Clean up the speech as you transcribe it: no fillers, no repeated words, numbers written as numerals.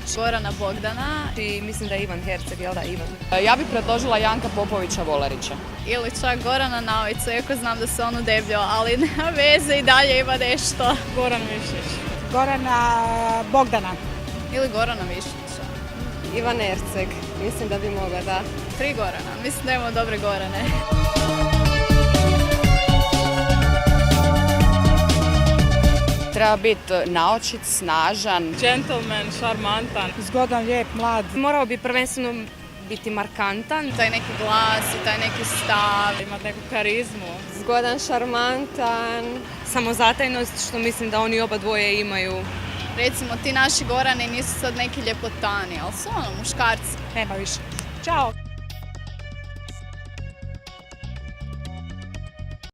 Volerić. Gorana Bogdana. I mislim da je Ivan Herceg, jel da Ivan? Ja bih predložila Janka Popovića Volerića. Ili čak Gorana Naovića, iako znam da se on udebljao, ali nema veze i dalje ima nešto. Goran Višić. Gorana Bogdana. Ili Gorana Višića. Ivan Herceg, mislim da bi mogla, da. 3 Gorana, mislim da imamo dobre Gorane. Treba biti naočit, snažan. Gentleman, šarmantan. Zgodan, lijep, mlad. Morao bi prvenstveno biti markantan. Taj neki glas i taj neki stav. Ima neku karizmu. Zgodan, šarmantan. Samozatajnost, što mislim da oni oba dvoje imaju. Recimo ti naši Gorani nisu sad neki ljepotani, ali su ono muškarci. Nema više. Ćao.